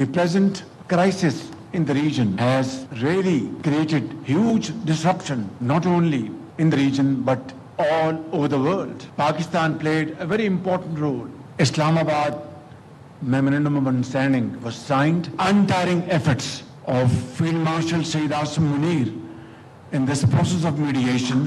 The present crisis in the region has really created huge disruption, not only in the region but all over the world. Pakistan played a very important role. Islamabad Memorandum of Understanding was signed. Untiring efforts of Field Marshal Sayyid Asim Munir in this process of mediation.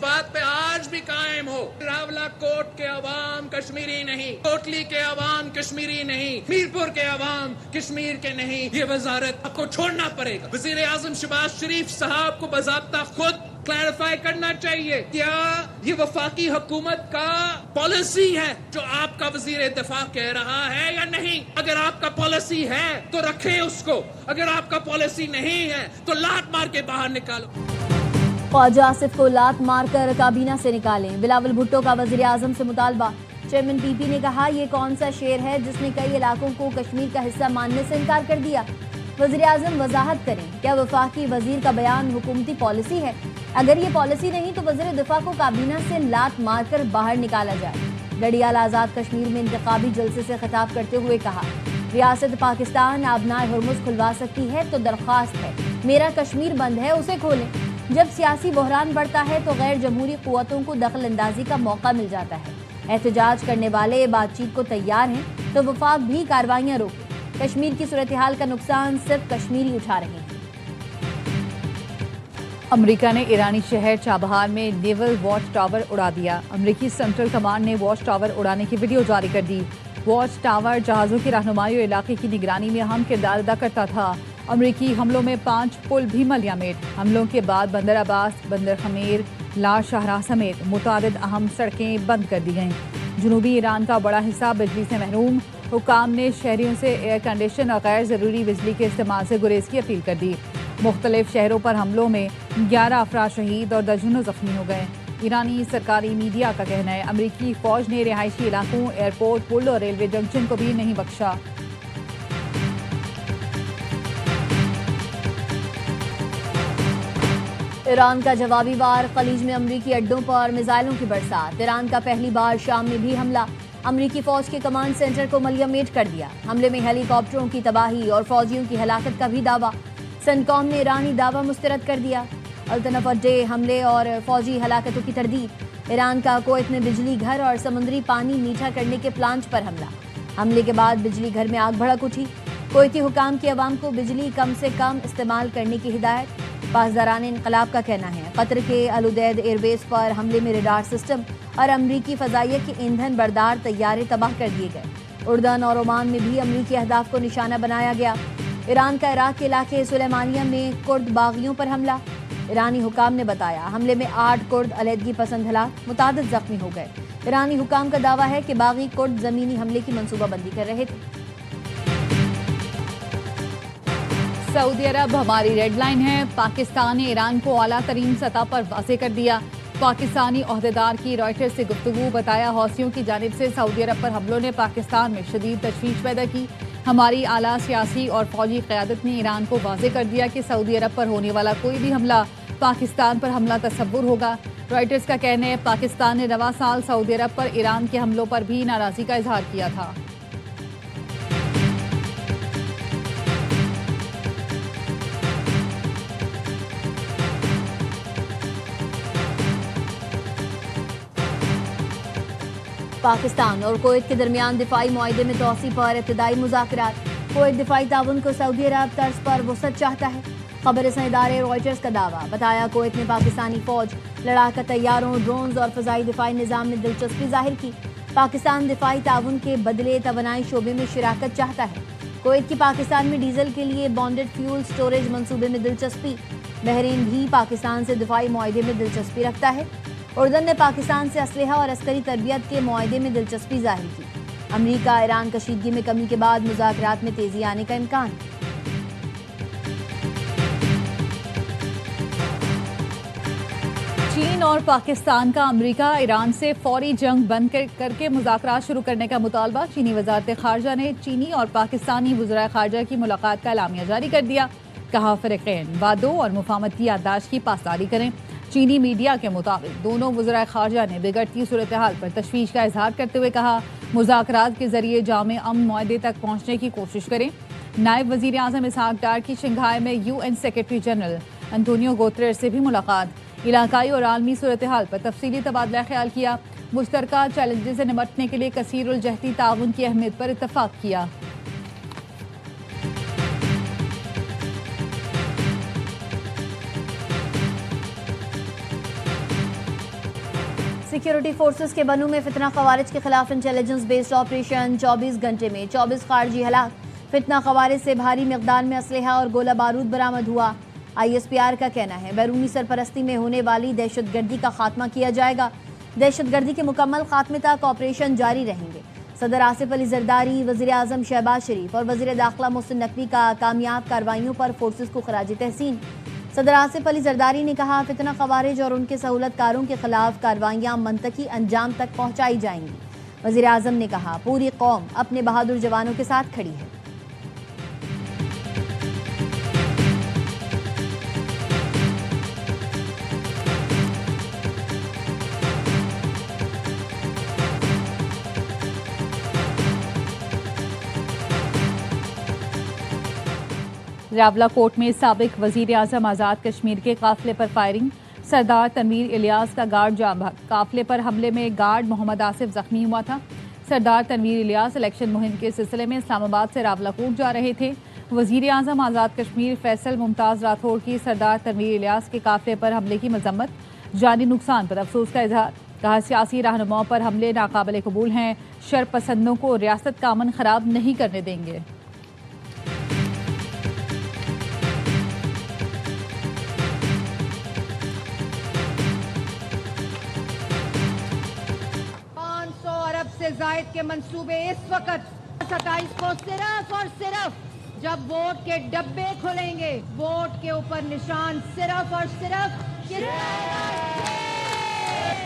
بات پہ آج بھی قائم ہو، راولہ کوٹ کے عوام کشمیری نہیں، کوٹلی کے عوام کشمیری نہیں، میرپور کے عوام کشمیر کے نہیں، یہ وزارت آپ کو چھوڑنا پڑے گا۔ وزیر اعظم شہباز شریف صاحب کو باضابطہ خود کلیریفائی کرنا چاہیے، کیا یہ وفاقی حکومت کا پالیسی ہے جو آپ کا وزیر دفاع کہہ رہا ہے یا نہیں؟ اگر آپ کا پالیسی ہے تو رکھیں اس کو، اگر آپ کا پالیسی نہیں ہے تو لات مار کے باہر نکالو۔ خواجہ آصف کو لات مار کر کابینہ سے نکالیں، بلاول بھٹو کا وزیر اعظم سے مطالبہ۔ چیئرمین پی پی نے کہا یہ کون سا شیر ہے جس نے کئی علاقوں کو کشمیر کا حصہ ماننے سے انکار کر دیا؟ وزیر اعظم وضاحت کریں، کیا وفاقی وزیر کا بیان حکومتی پالیسی ہے؟ اگر یہ پالیسی نہیں تو وزیر دفاع کو کابینہ سے لات مار کر باہر نکالا جائے۔ ڈڈیال آزاد کشمیر میں انتخابی جلسے سے خطاب کرتے ہوئے کہا، ریاست پاکستان آبنائے ہرمز کھلوا سکتی ہے تو درخواست ہے، میرا کشمیر بند ہے اسے کھولیں۔ جب سیاسی بحران بڑھتا ہے تو غیر جمہوری قوتوں کو دخل اندازی کا موقع مل جاتا ہے۔ احتجاج کرنے والے بات چیت کو تیار ہیں تو وفاق بھی کاروائیاں روکے۔ کشمیر کی صورتحال کا نقصان صرف کشمیری اٹھا رہے ہیں۔ امریکہ نے ایرانی شہر چابہار میں نیول واچ ٹاور اڑا دیا۔ امریکی سینٹرل کمانڈ نے واچ ٹاور اڑانے کی ویڈیو جاری کر دی۔ واچ ٹاور جہازوں کی رہنمائی اور علاقے کی نگرانی میں اہم کردار ادا کرتا تھا۔ امریکی حملوں میں 5 پل بھی ملیامت۔ حملوں کے بعد بندر عباس، بندر خمیر، لار شاہراہ سمیت متعدد اہم سڑکیں بند کر دی گئیں۔ جنوبی ایران کا بڑا حصہ بجلی سے محروم۔ حکام نے شہریوں سے ایئر کنڈیشن اور غیر ضروری بجلی کے استعمال سے گریز کی اپیل کر دی۔ مختلف شہروں پر حملوں میں 11 افراد شہید اور درجنوں زخمی ہو گئے۔ ایرانی سرکاری میڈیا کا کہنا ہے امریکی فوج نے رہائشی علاقوں، ایئرپورٹ، پل اور ریلوے جنکشن کو بھی نہیں بخشا۔ ایران کا جوابی وار، خلیج میں امریکی اڈوں پر میزائلوں کی برسات۔ ایران کا پہلی بار شام میں بھی حملہ، امریکی فوج کے کمانڈ سینٹر کو ملیامت کر دیا۔ حملے میں ہیلی کاپٹروں کی تباہی اور فوجیوں کی ہلاکت کا بھی دعویٰ۔ سنکوم نے ایرانی دعویٰ مسترد کر دیا۔ الطنف ڈے حملے اور فوجی ہلاکتوں کی تردید۔ ایران کا کویت میں بجلی گھر اور سمندری پانی میٹھا کرنے کے پلانٹ پر حملہ۔ حملے کے بعد بجلی گھر میں آگ بھڑک اٹھی۔ کویتی حکام کی عوام کو بجلی کم سے کم استعمال کرنے کی ہدایت۔ پاسداران انقلاب کا کہنا ہے قطر کے العدید ایئر بیس پر حملے میں ریڈار سسٹم اور امریکی فضائیہ کے ایندھن بردار طیارے تباہ کر دیے گئے۔ اردن اور عمان میں بھی امریکی اہداف کو نشانہ بنایا گیا۔ ایران کا عراق کے علاقے سلیمانیہ میں کرد باغیوں پر حملہ۔ ایرانی حکام نے بتایا حملے میں 8 کرد علیحدگی پسند ہلاک، متعدد زخمی ہو گئے۔ ایرانی حکام کا دعویٰ ہے کہ باغی کرد زمینی حملے کی منصوبہ بندی کر رہے تھے۔ سعودی عرب ہماری ریڈ لائن ہے، پاکستان نے ایران کو اعلیٰ ترین سطح پر واضح کر دیا۔ پاکستانی عہدیدار کی رائٹرز سے گفتگو، بتایا حوثیوں کی جانب سے سعودی عرب پر حملوں نے پاکستان میں شدید تشویش پیدا کی۔ ہماری اعلیٰ سیاسی اور فوجی قیادت نے ایران کو واضح کر دیا کہ سعودی عرب پر ہونے والا کوئی بھی حملہ پاکستان پر حملہ تصور ہوگا۔ رائٹرز کا کہنا ہے پاکستان نے رواں سال سعودی عرب پر ایران کے حملوں پر بھی ناراضی کا اظہار کیا تھا۔ پاکستان اور کویت کے درمیان دفاعی معاہدے میں توسیع پر ابتدائی مذاکرات۔ کویت دفاعی تعاون کو سعودی عرب طرز پر وسعت چاہتا ہے۔ خبر رساں ادارے رائٹرز کا دعویٰ، بتایا کویت نے پاکستانی فوج، لڑاکا طیاروں، ڈرونز اور فضائی دفاعی نظام میں دلچسپی ظاہر کی۔ پاکستان دفاعی تعاون کے بدلے توانائی شعبے میں شراکت چاہتا ہے۔ کویت کی پاکستان میں ڈیزل کے لیے بانڈڈ فیول سٹوریج منصوبے میں دلچسپی۔ بحرین بھی پاکستان سے دفاعی معاہدے میں دلچسپی رکھتا ہے۔ اردن نے پاکستان سے اسلحہ اور عسکری تربیت کے معاہدے میں دلچسپی ظاہر کی۔ امریکہ ایران کشیدگی میں کمی کے بعد مذاکرات میں تیزی آنے کا امکان۔ چین اور پاکستان کا امریکہ ایران سے فوری جنگ بند کر کے مذاکرات شروع کرنے کا مطالبہ۔ چینی وزارت خارجہ نے چینی اور پاکستانی وزراء خارجہ کی ملاقات کا اعلامیہ جاری کر دیا۔ کہا فریقین وعدوں اور مفاہمت کی یادداشت کی پاسداری کریں۔ چینی میڈیا کے مطابق دونوں وزراء خارجہ نے بگڑتی صورتحال پر تشویش کا اظہار کرتے ہوئے کہا مذاکرات کے ذریعے جامع امن معاہدے تک پہنچنے کی کوشش کریں۔ نائب وزیر اعظم اسحاق ڈار کی شنگھائی میں UN secretary general Antonio Guterres سے بھی ملاقات۔ علاقائی اور عالمی صورتحال پر تفصیلی تبادلہ خیال کیا۔ مشترکہ چیلنجز سے نمٹنے کے لیے کثیر الجہتی تعاون کی اہمیت پر اتفاق کیا۔ سیکیورٹی فورسز کے بنو میں فتنہ خوارج کے خلاف انٹیلیجنس بیسڈ آپریشن 24 گھنٹے میں 24 خارجی ہلاک. فتنہ خوارج سے بھاری مقدار میں اسلحہ اور گولہ بارود برآمد ہوا. ISPR کا کہنا ہے بیرونی سرپرستی میں ہونے والی دہشت گردی کا خاتمہ کیا جائے گا. دہشت گردی کے مکمل خاتمے تک آپریشن جاری رہیں گے. صدر آصف علی زرداری، وزیر اعظم شہباز شریف اور وزیر داخلہ محسن نقوی کا کامیاب کارروائیوں پر فورسز کو خراج تحسین. صدر آصف علی زرداری نے کہا فتنہ خوارج اور ان کے سہولت کاروں کے خلاف کارروائیاں منطقی انجام تک پہنچائی جائیں گی. وزیر اعظم نے کہا پوری قوم اپنے بہادر جوانوں کے ساتھ کھڑی ہے. راولہ کوٹ میں سابق وزیر اعظم آزاد کشمیر کے قافلے پر فائرنگ. سردار تنویر الیاس کا گارڈ جام بحق. قافلے پر حملے میں گارڈ محمد آصف زخمی ہوا تھا. سردار تنویر الیاس الیکشن مہم کے سلسلے میں اسلام آباد سے راولہ کوٹ جا رہے تھے. وزیر اعظم آزاد کشمیر فیصل ممتاز راٹھوڑ کی سردار تنویر الیاس کے قافلے پر حملے کی مذمت. جانی نقصان پر افسوس کا اظہار. کہا سیاسی رہنماؤں پر حملے ناقابل قبول ہیں. شر پسندوں کو ریاست کا امن خراب نہیں کرنے دیں گے. سے زائد کے منصوبے اس وقت 27 کو صرف اور صرف جب ووٹ کے ڈبے کھلیں گے ووٹ کے اوپر نشان صرف اور صرف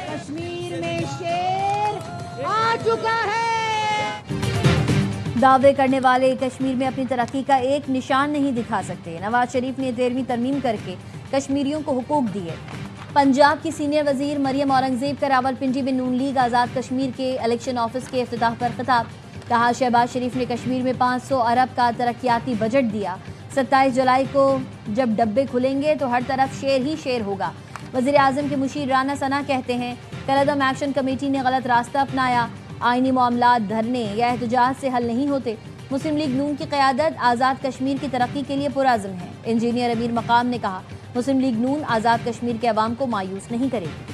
کشمیر میں شیر آ چکا ہے. دعوے کرنے والے کشمیر میں اپنی ترقی کا ایک نشان نہیں دکھا سکتے. نواز شریف نے 13ویں ترمیم کر کے کشمیریوں کو حقوق دیے. پنجاب کی سینئر وزیر مریم اورنگزیب کا راولپنڈی میں نون لیگ آزاد کشمیر کے الیکشن آفس کے افتتاح پر خطاب. کہا شہباز شریف نے کشمیر میں 500 ارب کا ترقیاتی بجٹ دیا. 27 جولائی کو جب ڈبے کھلیں گے تو ہر طرف شیر ہی شیر ہوگا. وزیر اعظم کے مشیر رانا ثنا کہتے ہیں کالعدم ایکشن کمیٹی نے غلط راستہ اپنایا. آئینی معاملات دھرنے یا احتجاج سے حل نہیں ہوتے. مسلم لیگ نون کی قیادت آزاد کشمیر کی ترقی کے لیے پرعزم ہے. انجینئر امیر مقام نے کہا مسلم لیگ نون آزاد کشمیر کے عوام کو مایوس نہیں کرے گی.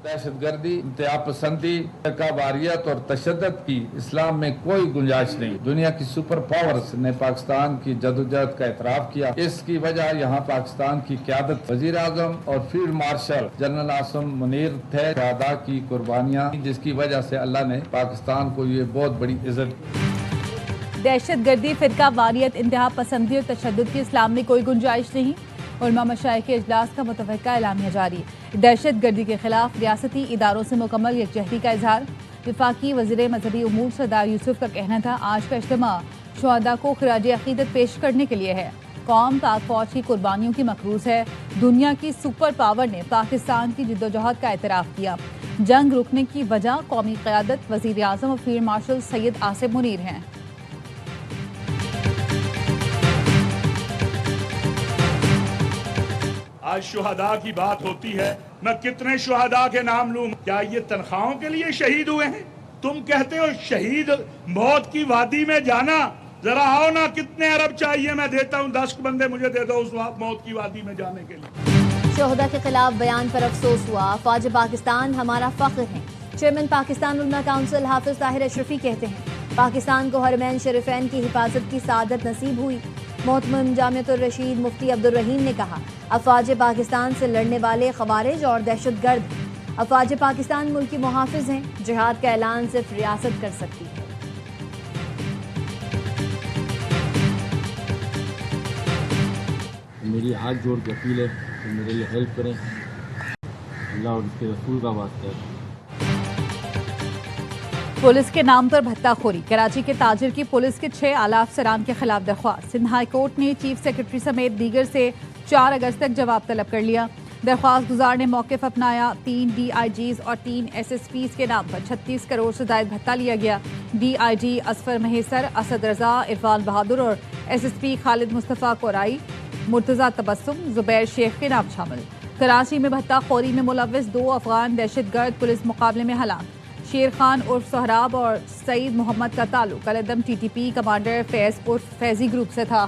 دہشت گردی، انتہا پسندی، فرقہ واریت اور تشدد کی اسلام میں کوئی گنجائش نہیں. دنیا کی سپر پاورز نے پاکستان کی جدوجہد کا اعتراف کیا. اس کی وجہ یہاں پاکستان کی قیادت وزیر اعظم اور field marshal general Asim Munir تھے. شہداء کی قربانیاں جس کی وجہ سے اللہ نے پاکستان کو یہ بہت بڑی عزت. دہشت گردی، فرقہ واریت، انتہا پسندی اور تشدد کی اسلام میں کوئی گنجائش نہیں. علماء مشائخ کے اجلاس کا متفقہ اعلامیہ جاری. دہشت گردی کے خلاف ریاستی اداروں سے مکمل یکجہتی کا اظہار. وفاقی وزیر مذہبی امور سردار یوسف کا کہنا تھا آج کا اجتماع شہداء کو خراج عقیدت پیش کرنے کے لیے ہے. قوم پاک فوج کی قربانیوں کی مقروض ہے. دنیا کی سپر پاور نے پاکستان کی جدوجہد کا اعتراف کیا. جنگ رکنے کی وجہ قومی قیادت وزیر اعظم اور فیلڈ مارشل سید آصف منیر ہیں. آج شہداء کی بات ہوتی ہے. میں کتنے شہداء کے نام لوں؟ کیا یہ تنخواہوں کے لیے شہید ہوئے ہیں؟ تم کہتے ہو شہید موت کی وادی میں جانا. ذرا آؤ نا، کتنے ارب چاہیے میں دیتا ہوں. 10 بندے مجھے دے دو اس موت کی وادی میں جانے کے لیے. شہداء کے خلاف بیان پر افسوس ہوا. افواج پاکستان ہمارا فخر ہے. چیئرمین پاکستان علماء کونسل حافظ طاہر اشرفی کہتے ہیں پاکستان کو حرمین شریفین کی حفاظت کی سعادت نصیب ہوئی. محتمم جامعۃ الرشید مفتی عبد الرحیم نے کہا افواج پاکستان سے لڑنے والے خوارج اور دہشت گرد ہیں. افواج پاکستان ملک کی محافظ ہیں. جہاد کا اعلان صرف ریاست کر سکتی ہے. میری ہاتھ جوڑ کے اپیل ہے کہ میرے لیے ہیلپ کریں. اللہ اور اس کے رسول کا واسطہ ہے. پولیس کے نام پر بھتہ خوری. کراچی کے تاجر کی پولیس کے 6 اعلی افسران کے خلاف درخواست. سندھ ہائی کورٹ نے چیف سیکرٹری سمیت دیگر سے 4 اگست تک جواب طلب کر لیا. درخواست گزار نے موقف اپنایا. 3 DIGs اور 3 SSPs کے نام پر 36 کروڑ سے زائد بھتہ لیا گیا. DIG اصفر مہیسر، اسد رضا، عرفان بہادر اور SSP خالد مصطفیٰ کورائی، مرتضیٰ تبسم، زبیر شیخ کے نام شامل. کراچی میں بھتہ خوری میں ملوث 2 افغان دہشت گرد پولیس مقابلے میں ہلاک. شیر خان عرف سہراب اور سعید محمد کا تعلق العدم ٹی ٹی پی کمانڈر فیض عرف فیضی گروپ سے تھا۔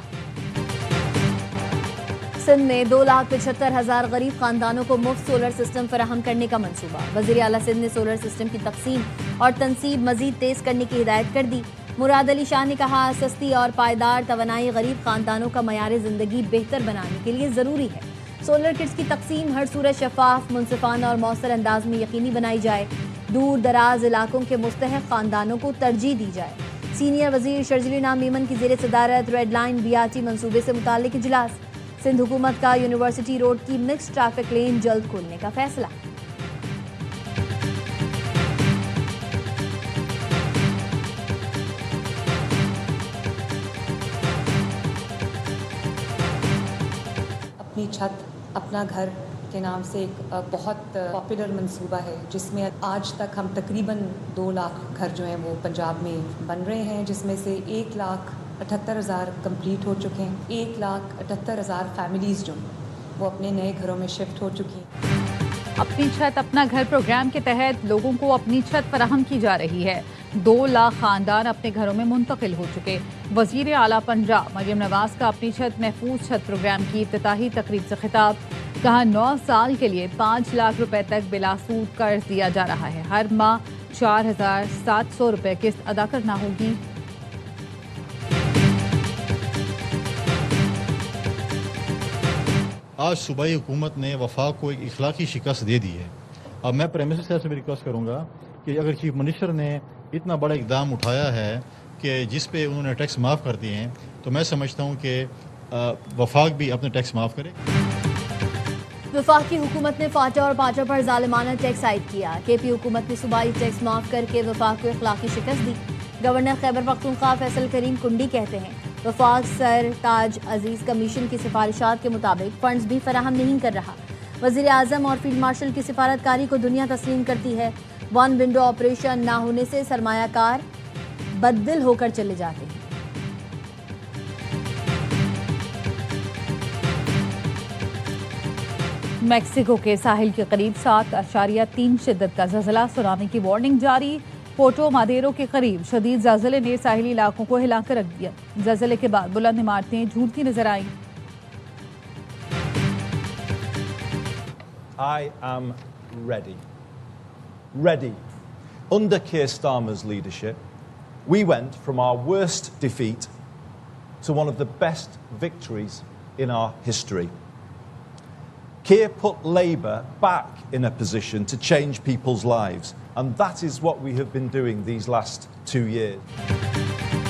سندھ میں 2,75,000 غریب خاندانوں کو مفت سولر سسٹم فراہم کرنے کا منصوبہ۔ وزیر اعلیٰ سندھ نے سولر سسٹم کی تقسیم اور تنصیب مزید تیز کرنے کی ہدایت کر دی۔ مراد علی شاہ نے کہا سستی اور پائیدار توانائی غریب خاندانوں کا معیار زندگی بہتر بنانے کے لیے ضروری ہے۔ سولر کٹس کی تقسیم ہر صورت شفاف، منصفانہ اور مؤثر انداز میں یقینی بنائی جائے۔ دور دراز علاقوں کے مستحق خاندانوں کو ترجیح دی جائے۔ سینئر وزیر شرجیل انعام میمن کی زیر صدارت ریڈ لائن BRT منصوبے سے متعلق اجلاس۔ سندھ حکومت کا یونیورسٹی روڈ کی مکس ٹریفک لین جلد کھولنے کا فیصلہ۔ اپنی چھت اپنا گھر کے نام سے ایک بہت پاپولر منصوبہ ہے، جس میں آج تک ہم تقریباً 2 لاکھ گھر جو ہیں وہ پنجاب میں بن رہے ہیں، جس میں سے 1,78,000 کمپلیٹ ہو چکے ہیں۔ 1,78,000 فیملیز جو ہیں وہ اپنے نئے گھروں میں شفٹ ہو چکی ہیں۔ اپنی چھت اپنا گھر پروگرام کے تحت لوگوں کو اپنی چھت فراہم کی جا رہی ہے۔ 2 لاکھ خاندان اپنے گھروں میں منتقل ہو چکے۔ وزیر اعلیٰ پنجاب مریم نواز کا اپنی چھت محفوظ چھت پروگرام کی افتتاحی تقریب سے خطاب۔ کہا 9 سال کے لیے 5 لاکھ روپے تک بلا سود قرض دیا جا رہا ہے۔ ہر ماہ 4,700 روپے قسط ادا کرنا ہوگی۔ آج صوبائی حکومت نے وفاق کو ایک اخلاقی شکست دے دی ہے۔ اب میں پرائم منسٹر صاحب سے بھی ریکویسٹ کروں گا کہ اگر چیف منسٹر نے اتنا بڑا اقدام اٹھایا ہے کہ جس پہ انہوں نے ٹیکس معاف کر دیے ہیں، تو میں سمجھتا ہوں کہ وفاق بھی اپنے ٹیکس معاف کرے۔ وفاق کی حکومت نے فاٹا اور پاٹا پر ظالمانہ ٹیکس عائد کیا۔ KP حکومت نے صوبائی ٹیکس معاف کر کے وفاق کو اخلاقی شکست دی۔ گورنر خیبر پختونخوا فیصل کریم کنڈی کہتے ہیں وفاق سر تاج عزیز کمیشن کی سفارشات کے مطابق فنڈز بھی فراہم نہیں کر رہا۔ وزیر اعظم اور فیلڈ مارشل کی سفارتکاری کو دنیا تسلیم کرتی ہے۔ 1 ونڈو آپریشن نہ ہونے سے سرمایہ کار بددل ہو کر چلے جاتے ہیں۔ میکسیکو کے ساحل کے قریب 7.3 شدت کا زلزلہ، سونامی کی وارننگ جاری۔ پورٹو مادیرو کے قریب شدید زلزلے نے ساحلی علاقوں کو ہلا کر رکھ دیا۔ زلزلے کے بعد بلند عمارتیں جھولتی نظر آئیں۔ I am ready. Ready. Under Keir Starmer's leadership, we went from our worst defeat to one of the best victories in our history. Keir put Labour back in a position to change people's lives, and that is what we have been doing these last 2 years.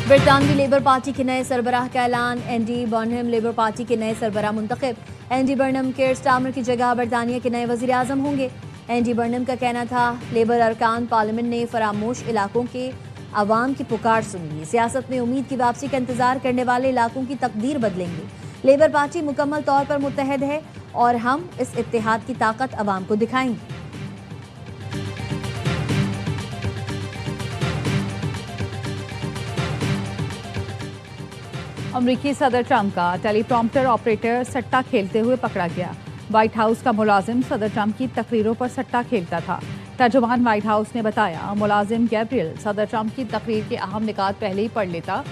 برطانوی labour party کے نئے سربراہ کا اعلان۔ Andy برنہم labour party کے نئے سربراہ منتخب۔ اینڈی برنہم کیئر سٹارمر کی جگہ برطانیہ کے نئے وزیر اعظم ہوں گے۔ اینڈی برنہم کا کہنا تھا لیبر ارکان پارلیمنٹ نے فراموش علاقوں کے عوام کی پکار سن لی۔ سیاست میں امید کی واپسی کا انتظار کرنے والے علاقوں کی تقدیر بدلیں گے۔ لیبر پارٹی مکمل طور پر متحد ہے اور ہم اس اتحاد کی طاقت عوام کو دکھائیں گے۔ امریکی صدر ٹرمپ کا ٹیلی پرومپٹر آپریٹر سٹہ کھیلتے ہوئے پکڑا گیا۔ وائٹ ہاؤس کا ملازم صدر ٹرمپ کی تقریروں پر سٹہ کھیلتا تھا۔ ترجمان وائٹ ہاؤس نے بتایا ملازم گیبریل صدر ٹرمپ کی تقریر کے اہم نکات پہلے ہی پڑھ لیتا،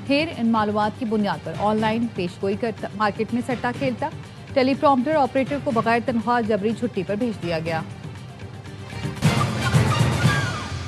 پھر ان معلومات کی بنیاد پر آن لائن پیش گوئی کرتا، مارکیٹ میں سٹہ کھیلتا۔ ٹیلی پرومپٹر آپریٹر کو بغیر تنخواہ جبری چھٹی پر بھیج دیا گیا۔